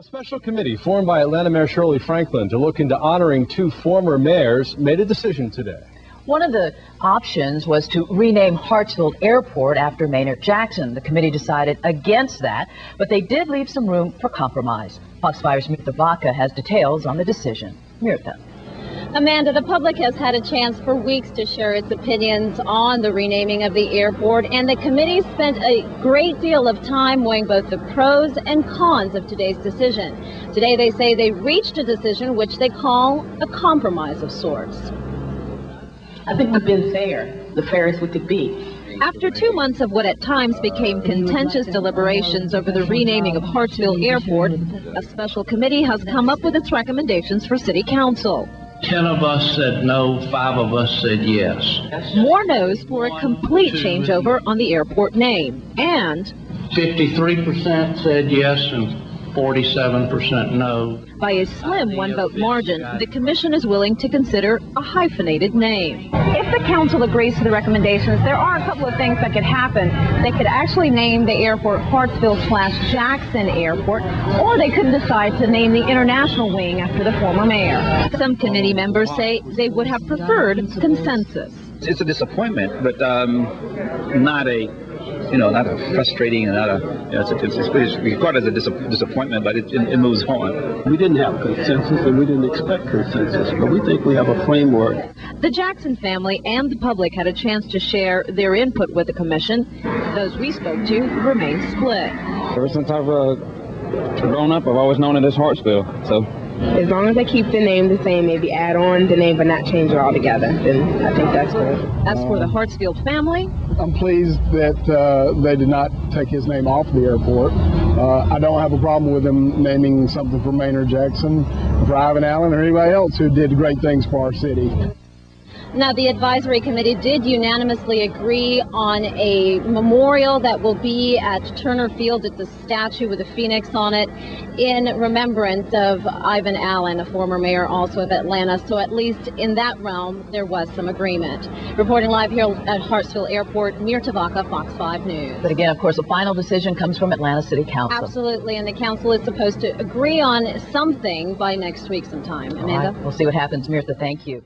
special committee formed by Atlanta Mayor Shirley Franklin to look into honoring two former mayors made a decision today. One of the options was to rename Hartsfield Airport after Maynard Jackson. The committee decided against that, but they did leave some room for compromise. Fox 5's Mirtha Vaca has details on the decision. Mirtha. Amanda, the public has had a chance for weeks to share its opinions on the renaming of the airport, and the committee spent a great deal of time weighing both the pros and cons of today's decision. Today they say they reached a decision which they call a compromise of sorts. I think we've been fair, the fairest we could be. After 2 months of what at times became contentious deliberations over the renaming of Hartsfield Airport, a special committee has come up with its recommendations for City Council. 10 of us said no, 5 of us said yes. More no's for a complete changeover on the airport name, and 53% said yes and 47% no. By a slim one-vote margin, the commission is willing to consider a hyphenated name. If the council agrees to the recommendations, there are a couple of things that could happen. They could actually name the airport Hartsfield/Jackson Airport, or they could decide to name the international wing after the former mayor. Some committee members say they would have preferred consensus. It's a disappointment, but not a frustrating, and not a, it's regarded as a disappointment, but it moves on. We didn't have consensus, and we didn't expect consensus, but we think we have a framework. The Jackson family and the public had a chance to share their input with the commission. Those we spoke to remain split. Ever since I've grown up, I've always known it as Hartsfield, so. As long as they keep the name the same, maybe add on the name but not change it altogether, then I think that's good. As for the Hartsfield family, I'm pleased that they did not take his name off the airport. I don't have a problem with them naming something for Maynard Jackson, for Ivan Allen, or anybody else who did great things for our city. Now, the advisory committee did unanimously agree on a memorial that will be at Turner Field. It's a statue with a phoenix on it in remembrance of Ivan Allen, a former mayor also of Atlanta. So at least in that realm, there was some agreement. Reporting live here at Hartsfield Airport, Mirtha Vaca, Fox 5 News. But again, of course, the final decision comes from Atlanta City Council. Absolutely, and the council is supposed to agree on something by next week sometime. Amanda? All right, we'll see what happens. Mirtha, thank you.